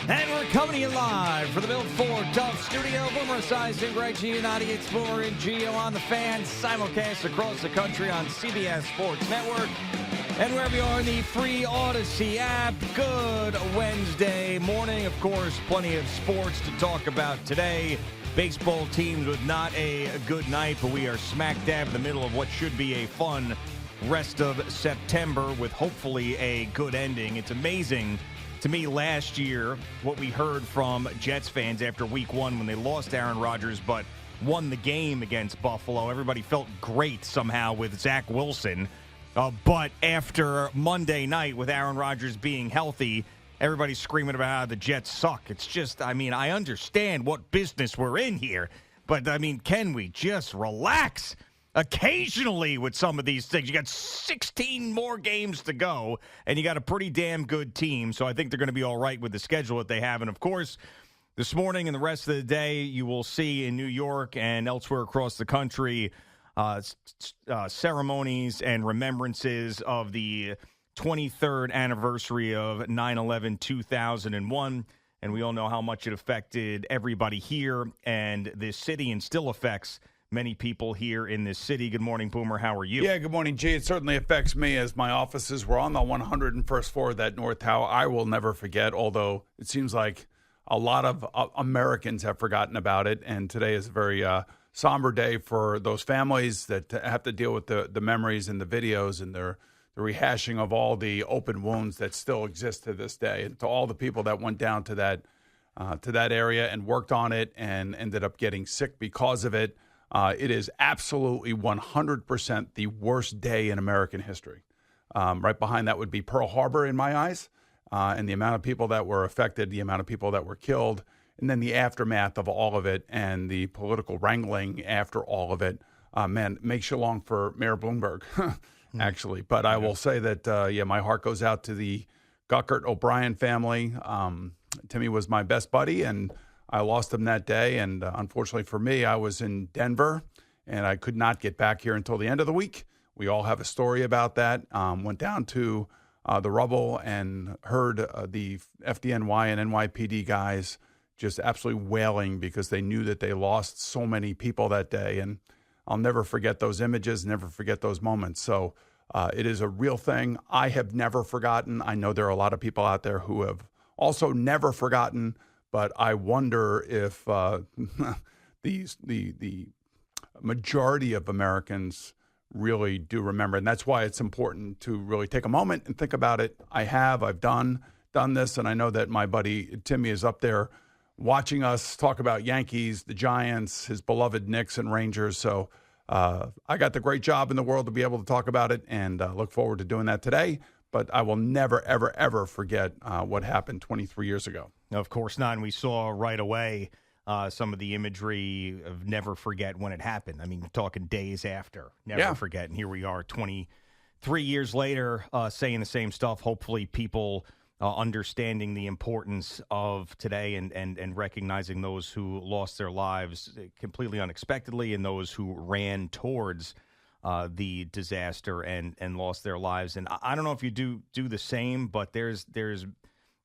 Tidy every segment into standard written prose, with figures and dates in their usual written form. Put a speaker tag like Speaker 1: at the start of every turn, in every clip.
Speaker 1: And we're coming to you live for the Built Ford Tough Studio. Boomer Esiason, Greg G, 98 Boomer and Geo on the Fan. Simulcast across the country on CBS Sports Network. And wherever you are in the free Odyssey app, good Wednesday morning. Of course, plenty of sports to talk about today. Baseball teams with not a good night, but we are smack dab in the middle of what should be a fun rest of September with hopefully a good ending. It's amazing to me last year what we heard from Jets fans after week one when they lost Aaron Rodgers but won the game against Buffalo. Everybody felt great somehow with Zach Wilson. But after Monday night with Aaron Rodgers being healthy, everybody's screaming about how the Jets suck. It's just, I mean, I understand what business we're in here, but, I mean, can we just relax occasionally with some of these things? You got 16 more games to go, and you got a pretty damn good team, so I think they're going to be all right with the schedule that they have. And, of course, this morning and the rest of the day, you will see in New York and elsewhere across the country ceremonies and remembrances of the 23rd anniversary of 9/11/2001, and we all know how much it affected everybody here and this city and still affects many people here in this city. Good morning, Boomer. How are you?
Speaker 2: Yeah, good morning, G. It certainly affects me as my offices were on the 101st floor of that North Tower. I will never forget, although it seems like a lot of Americans have forgotten about it, and today is a very somber day for those families that have to deal with the memories and the videos and the rehashing of all the open wounds that still exist to this day. And to all the people that went down to that area and worked on it and ended up getting sick because of it, it is absolutely 100% the worst day in American history. Right behind that would be Pearl Harbor in my eyes, and the amount of people that were affected, the amount of people that were killed, and then the aftermath of all of it and the political wrangling after all of it. Man, it makes you long for Mayor Bloomberg, actually. But I will say that, my heart goes out to the Guckert O'Brien family. Timmy was my best buddy, and I lost him that day. And unfortunately for me, I was in Denver, and I could not get back here until the end of the week. We all have a story about that. Went down to the rubble and heard the FDNY and NYPD guys just absolutely wailing because they knew that they lost so many people that day. And I'll never forget those images, never forget those moments. So it is a real thing. I have never forgotten. I know there are a lot of people out there who have also never forgotten, but I wonder if the majority of Americans really do remember. And that's why it's important to really take a moment and think about it. I've done this, and I know that my buddy Timmy is up there watching us talk about Yankees, the Giants, his beloved Knicks and Rangers. So I got the great job in the world to be able to talk about it, and look forward to doing that today. But I will never, ever, ever forget what happened 23 years ago.
Speaker 1: Of course not. And we saw right away some of the imagery of never forget when it happened. I mean, we're talking days after. Never forget. And here we are 23 years later saying the same stuff. Hopefully people understanding the importance of today and recognizing those who lost their lives completely unexpectedly and those who ran towards the disaster and lost their lives. And I don't know if you do the same, but there's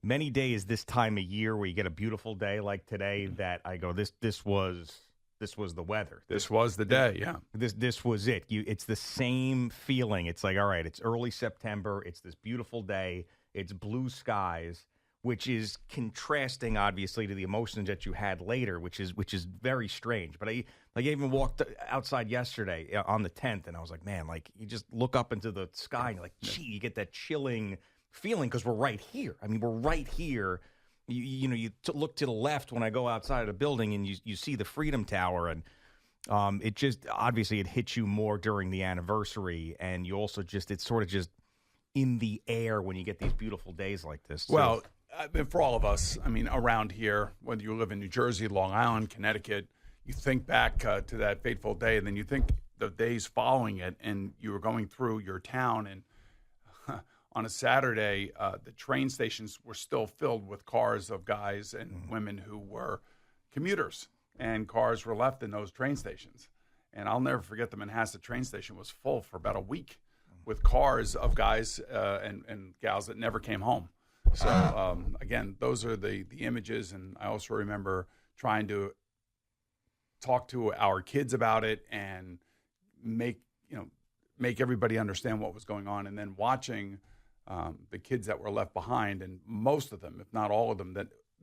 Speaker 1: many days this time of year where you get a beautiful day like today that I go, this was the weather.
Speaker 2: This was the day, yeah.
Speaker 1: This was it. It's the same feeling. It's like, all right, it's early September. It's this beautiful day. It's blue skies, which is contrasting, obviously, to the emotions that you had later, which is very strange. But I even walked outside yesterday on the 10th, and I was like, man, like you just look up into the sky, and you're like, gee, you get that chilling feeling because we're right here. I mean, we're right here. You look to the left when I go outside of the building, and you see the Freedom Tower, and it just obviously it hits you more during the anniversary, and you also it's sort of just in the air when you get these beautiful days like this. Too.
Speaker 2: Well, for all of us, I mean, around here, whether you live in New Jersey, Long Island, Connecticut, you think back to that fateful day, and then you think the days following it, and you were going through your town, and on a Saturday, the train stations were still filled with cars of guys and women who were commuters, and cars were left in those train stations. And I'll never forget the Manhasset train station was full for about a week with cars of guys and gals that never came home. So again, those are the images, and I also remember trying to talk to our kids about it and make everybody understand what was going on, and then watching the kids that were left behind, and most of them, if not all of them,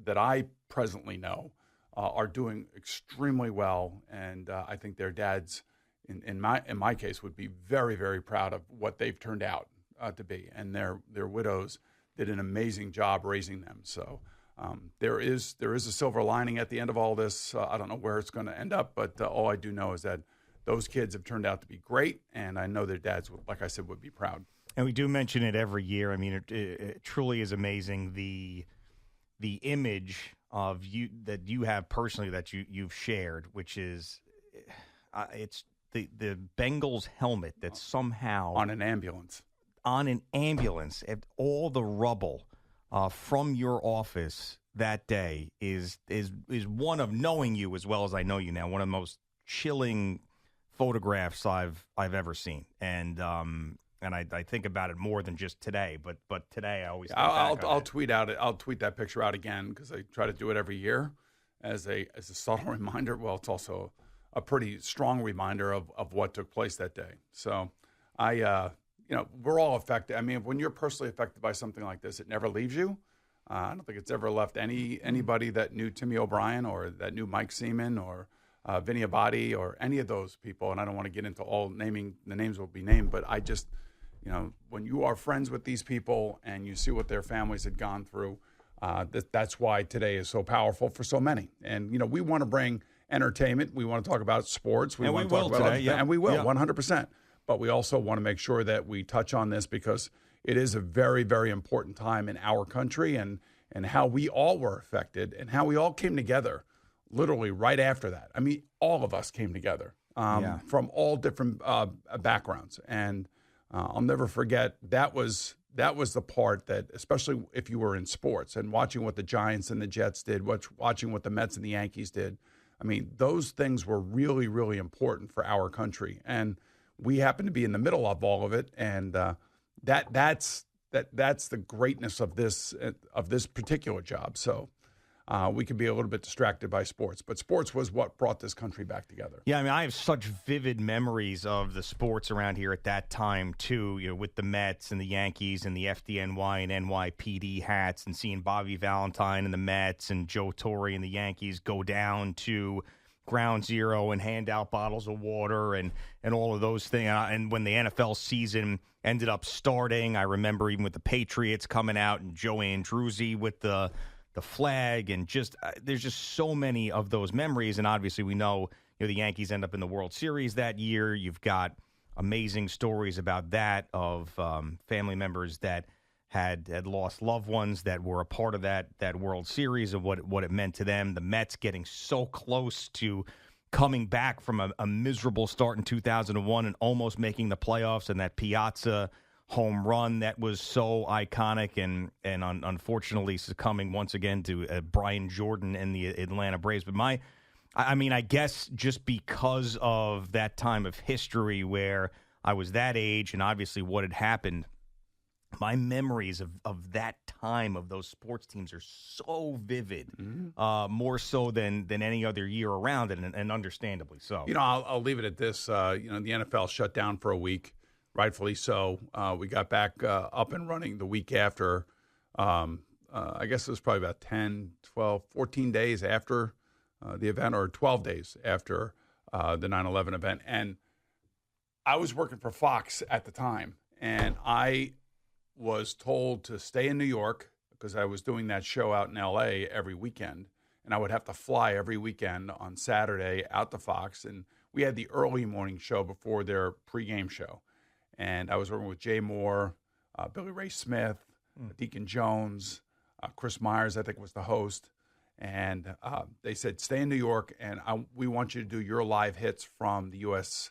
Speaker 2: that I presently know are doing extremely well, and I think their dads, in my case, would be very, very proud of what they've turned out to be, and their widows did an amazing job raising them. So there is a silver lining at the end of all this. I don't know where it's going to end up, but all I do know is that those kids have turned out to be great, and I know their dads, like I said, would be proud.
Speaker 3: And we do mention it every year. I mean, it truly is amazing the image of you that you have personally that you've shared, which is it's the Bengals helmet that somehow
Speaker 2: on an ambulance,
Speaker 3: and all the rubble from your office that day is one of, knowing you as well as I know you now, one of the most chilling photographs I've ever seen, and I think about it more than just today, but today I always
Speaker 2: I'll tweet that picture out again, because I try to do it every year as a subtle reminder. Well, it's also a pretty strong reminder of what took place that day. So we're all affected. I mean, when you're personally affected by something like this, it never leaves you. I don't think it's ever left anybody that knew Timmy O'Brien or that knew Mike Seaman or Vinny Abadi or any of those people. And I don't want to get into all naming, the names will be named, but I just, when you are friends with these people and you see what their families had gone through, that's why today is so powerful for so many. And, we want to bring entertainment. We want to talk about sports.
Speaker 3: And we will today, yeah.
Speaker 2: And we will, 100%. But we also want to make sure that we touch on this, because it is a very, very important time in our country, and how we all were affected and how we all came together literally right after that. I mean, all of us came together from all different backgrounds. And I'll never forget, that was the part that, especially if you were in sports and watching what the Giants and the Jets did, watching what the Mets and the Yankees did. I mean, those things were really, really important for our country. And we happen to be in the middle of all of it. And that's the greatness of this particular job. So we can be a little bit distracted by sports, but sports was what brought this country back together.
Speaker 3: Yeah, I mean, I have such vivid memories of the sports around here at that time too. With the Mets and the Yankees and the FDNY and NYPD hats, and seeing Bobby Valentine and the Mets and Joe Torre and the Yankees go down to Ground Zero and hand out bottles of water and all of those things. And when the NFL season ended up starting, I remember even with the Patriots coming out and Joe Andruzzi with the flag, and just there's just so many of those memories. And obviously we know, the Yankees end up in the World Series that year. You've got amazing stories about that, of family members that had lost loved ones that were a part of that World Series, and what it meant to them. The Mets getting so close to coming back from a miserable start in 2001 and almost making the playoffs, and that Piazza home run that was so iconic, and unfortunately succumbing once again to Brian Jordan and the Atlanta Braves. But I guess just because of that time of history where I was that age, and obviously what had happened, my memories of that time, of those sports teams, are so vivid, more so than any other year around, and understandably so.
Speaker 2: I'll leave it at this. The NFL shut down for a week, rightfully so. We got back up and running the week after. I guess it was probably about 10, 12, 14 days after the event, or 12 days after the 9/11 event. And I was working for Fox at the time, and I was told to stay in New York because I was doing that show out in L.A. every weekend, and I would have to fly every weekend on Saturday out to Fox. And we had the early morning show before their pregame show. And I was working with Jay Moore, Billy Ray Smith, Deacon Jones, Chris Myers, I think, was the host. And they said, stay in New York, and we want you to do your live hits from the USS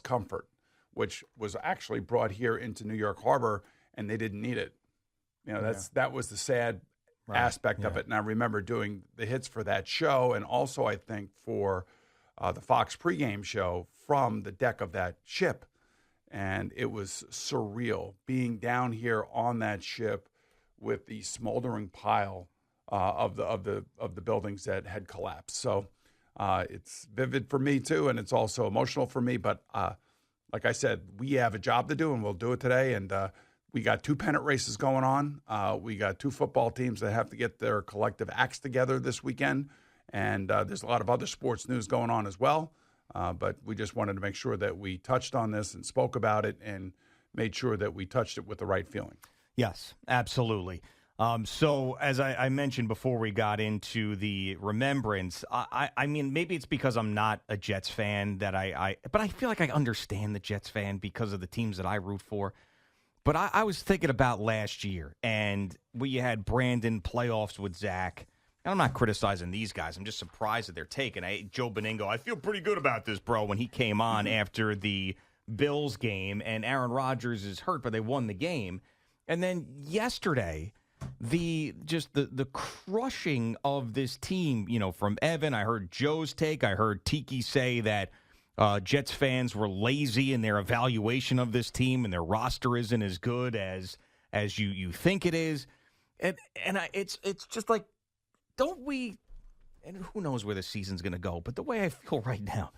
Speaker 2: Comfort, which was actually brought here into New York Harbor, and they didn't need it. That was the sad aspect of it. And I remember doing the hits for that show, and also I think for the Fox pregame show from the deck of that ship. And it was surreal being down here on that ship with the smoldering pile of the buildings that had collapsed. So it's vivid for me too, and it's also emotional for me. But like I said, we have a job to do, and we'll do it today. And we got 2 pennant races going on. We got 2 football teams that have to get their collective acts together this weekend. And there's a lot of other sports news going on as well. But we just wanted to make sure that we touched on this and spoke about it and made sure that we touched it with the right feeling.
Speaker 3: Yes, absolutely. So as I mentioned before we got into the remembrance, I mean, maybe it's because I'm not a Jets fan but I feel like I understand the Jets fan because of the teams that I root for. But I was thinking about last year, and you had Brandon playoffs with Zach. And I'm not criticizing these guys. I'm just surprised that they're taking. Joe Beningo, I feel pretty good about this, bro, when he came on after the Bills game, and Aaron Rodgers is hurt, but they won the game. And then yesterday, the crushing of this team, from Evan. I heard Joe's take. I heard Tiki say that Jets fans were lazy in their evaluation of this team, and their roster isn't as good as you think it is. And it's just like, don't we? And who knows where the season's going to go? But the way I feel right now,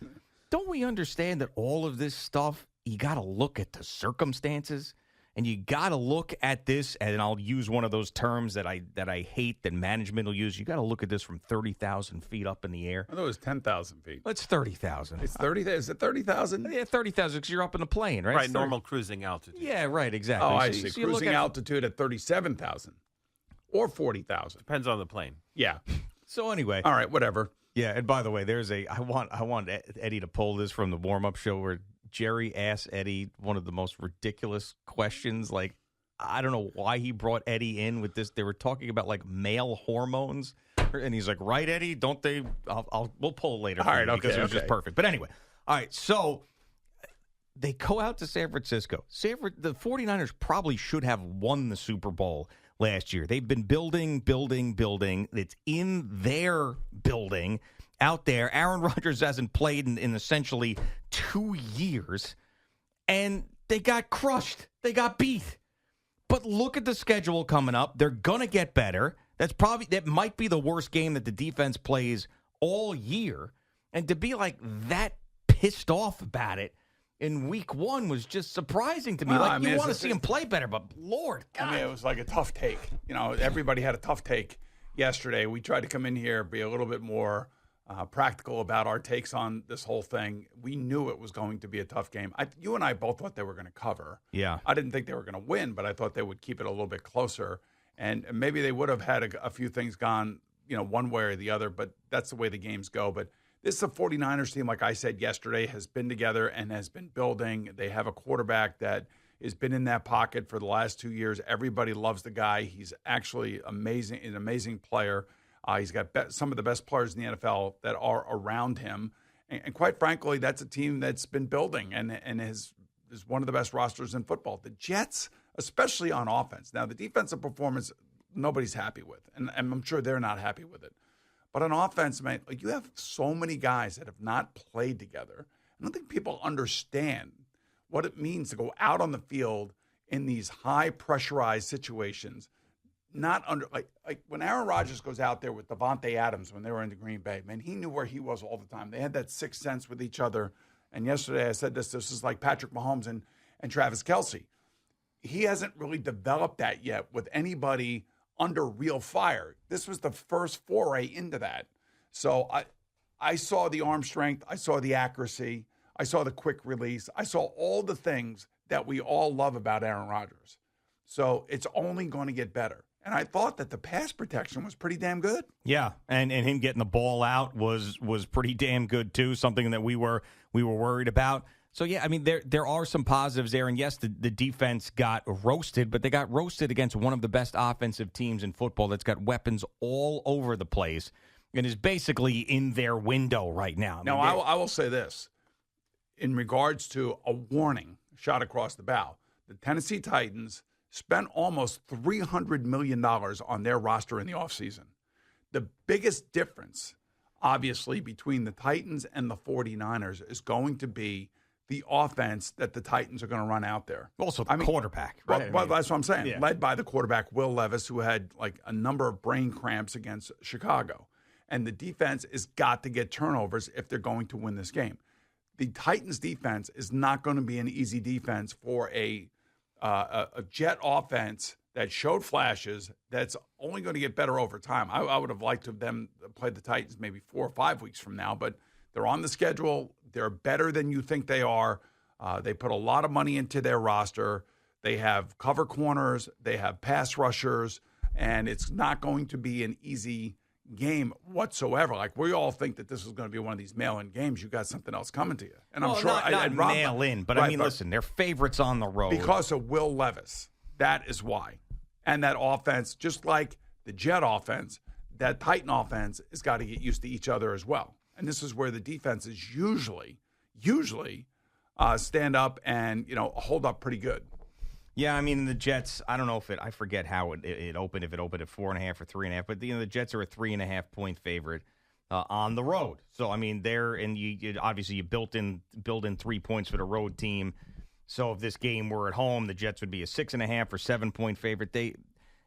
Speaker 3: don't we understand that all of this stuff, you got to look at the circumstances, and you got to look at this. And I'll use one of those terms that I hate that management will use. You got to look at this from 30,000 feet up in the air.
Speaker 2: I thought it was 10,000 feet.
Speaker 3: Well, it's 30,000.
Speaker 2: It's 30. Is it 30,000?
Speaker 3: Yeah, 30,000 because you're up in the plane, right?
Speaker 4: Right, normal cruising altitude.
Speaker 3: Yeah, right, exactly.
Speaker 2: Oh, I
Speaker 3: So
Speaker 2: see.
Speaker 3: you look
Speaker 2: Cruising
Speaker 3: at-
Speaker 2: altitude at 37,000 or 40,000.
Speaker 4: Depends on the plane.
Speaker 2: Yeah.
Speaker 3: So anyway,
Speaker 2: All right, whatever.
Speaker 3: yeah. And by the way, I want Eddie to pull this from the warm up show where Jerry asked Eddie one of the most ridiculous questions. Like, I don't know why he brought Eddie in with this. They were talking about like male hormones, and he's like, "Right, Eddie? Don't they?" We'll pull it later.
Speaker 2: All right,
Speaker 3: because
Speaker 2: okay,
Speaker 3: it was just
Speaker 2: okay.
Speaker 3: perfect. But anyway, all right. So they go out to San Francisco. The 49ers probably should have won the Super Bowl last year. They've been building. It's in their building out there. Aaron Rodgers hasn't played in essentially 2 years, and they got crushed. They got beat. But look at the schedule coming up. They're going to get better. That might be the worst game that the defense plays all year. And to be like that pissed off about it in week 1 was just surprising to me.
Speaker 2: Well,
Speaker 3: like,
Speaker 2: I mean,
Speaker 3: you want to
Speaker 2: it's-
Speaker 3: see him play better, but Lord, God.
Speaker 2: I mean, it was like a tough take. Everybody had a tough take yesterday. We tried to come in here, be a little bit more practical about our takes on this whole thing. We knew it was going to be a tough game. You and I both thought they were going to cover.
Speaker 3: Yeah.
Speaker 2: I didn't think they were going to win, but I thought they would keep it a little bit closer. And maybe they would have had a few things gone, one way or the other, but that's the way the games go. But this is a 49ers team, like I said yesterday, has been together and has been building. They have a quarterback that has been in that pocket for the last 2 years. Everybody loves the guy. He's actually amazing, an amazing player. He's got some of the best players in the NFL that are around him. And quite frankly, that's a team that's been building and is one of the best rosters in football. The Jets, especially on offense. Now, the defensive performance, nobody's happy with. And I'm sure they're not happy with it. But on offense, man, like you have so many guys that have not played together. I don't think people understand what it means to go out on the field in these high pressurized situations. Not under like when Aaron Rodgers goes out there with Devontae Adams when they were in the Green Bay, man, he knew where he was all the time. They had that sixth sense with each other. And yesterday I said this is like Patrick Mahomes and Travis Kelce. He hasn't really developed that yet with anybody under real fire. This was the first foray into that. So I saw the arm strength. I saw the accuracy. I saw the quick release. I saw all the things that we all love about Aaron Rodgers. So it's only going to get better. And I thought that the pass protection was pretty damn good.
Speaker 3: Yeah, and him getting the ball out was pretty damn good too. Something that we were worried about. So yeah, I mean there are some positives there. And yes, the defense got roasted, but they got roasted against one of the best offensive teams in football that's got weapons all over the place and is basically in their window right now.
Speaker 2: Now I will say this in regards to a warning shot across the bow. The Tennessee Titans spent almost $300 million on their roster in the offseason. The biggest difference, obviously, between the Titans and the 49ers is going to be the offense that the Titans are going to run out there.
Speaker 3: Also, the quarterback, right?
Speaker 2: Well, that's what I'm saying.
Speaker 3: Yeah.
Speaker 2: Led by the quarterback, Will Levis, who had like a number of brain cramps against Chicago. And the defense has got to get turnovers if they're going to win this game. The Titans' defense is not going to be an easy defense for a Jet offense that showed flashes that's only going to get better over time. I would have liked to have them play the Titans maybe 4 or 5 weeks from now, but they're on the schedule. They're better than you think they are. They put a lot of money into their roster. They have cover corners. They have pass rushers. And it's not going to be an easy game whatsoever. Like, we all think that this is going to be one of these mail-in games. You got something else coming to you. And I'm sure
Speaker 3: not mail-in, but
Speaker 2: right,
Speaker 3: I mean, listen, they're favorites on the road.
Speaker 2: Because of Will Levis. That is why. And that offense, just like the Jet offense, that Titan offense has got to get used to each other as well. And this is where the defenses usually stand up and, hold up pretty good.
Speaker 3: Yeah, I mean, the Jets, I don't know I forget how it opened, if it opened at 4.5 or 3.5, but the Jets are a 3.5-point favorite on the road. So, I mean, obviously you built in 3 points for the road team. So if this game were at home, the Jets would be a 6.5 or 7-point favorite.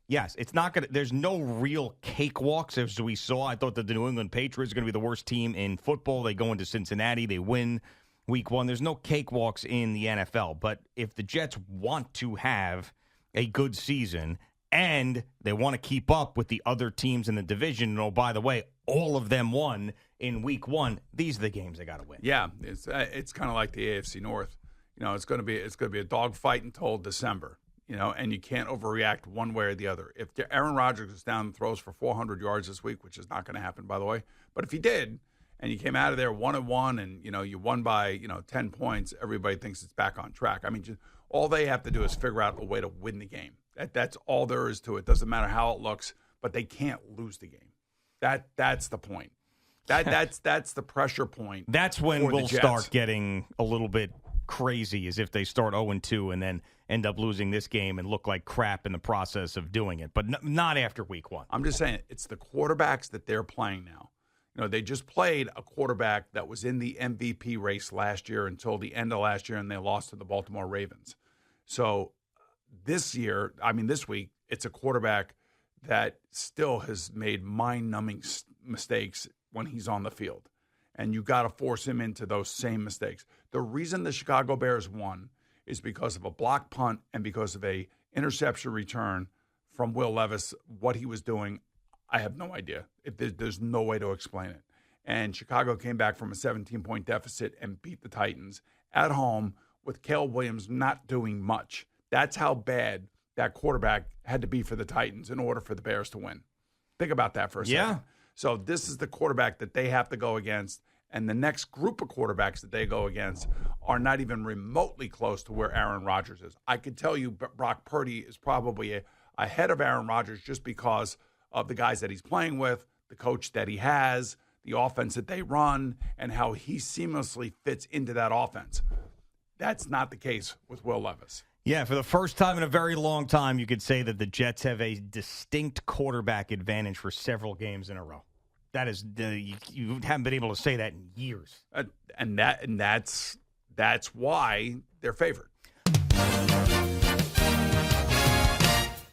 Speaker 3: Yes, it's not going to. There's no real cakewalks as we saw. I thought that the New England Patriots are going to be the worst team in football. They go into Cincinnati, they win Week 1. There's no cakewalks in the NFL. But if the Jets want to have a good season and they want to keep up with the other teams in the division, and oh, by the way, all of them won in Week 1. These are the games they got to win.
Speaker 2: Yeah, it's kind of like the AFC North. It's going to be a dogfight until December. And you can't overreact one way or the other. If Aaron Rodgers is down and throws for 400 yards this week, which is not going to happen, by the way, but if he did, and you came out of there 1-1, and you won by 10 points, everybody thinks it's back on track. I mean, all they have to do is figure out a way to win the game. That's all there is to it. Doesn't matter how it looks, but they can't lose the game. That's the point. That's the pressure point.
Speaker 3: That's when we'll start getting a little bit crazy, as if they start 0-2 and then end up losing this game and look like crap in the process of doing it. But not after Week 1.
Speaker 2: I'm just saying, it's the quarterbacks that they're playing now. They just played a quarterback that was in the MVP race last year until the end of last year, and they lost to the Baltimore Ravens. So this week, it's a quarterback that still has made mind-numbing mistakes when he's on the field. And you got to force him into those same mistakes. The reason the Chicago Bears won is because of a block punt and because of a interception return from Will Levis. What he was doing, I have no idea. There's no way to explain it. And Chicago came back from a 17-point deficit and beat the Titans at home with Caleb Williams not doing much. That's how bad that quarterback had to be for the Titans in order for the Bears to win. Think about that for a second.
Speaker 3: Yeah.
Speaker 2: So this is the quarterback that they have to go against, and the next group of quarterbacks that they go against are not even remotely close to where Aaron Rodgers is. I could tell you Brock Purdy is probably ahead of Aaron Rodgers just because of the guys that he's playing with, the coach that he has, the offense that they run, and how he seamlessly fits into that offense. That's not the case with Will Levis.
Speaker 3: Yeah, for the first time in a very long time, you could say that the Jets have a distinct quarterback advantage for several games in a row. That is, you haven't been able to say that in years.
Speaker 2: And that's why they're favored.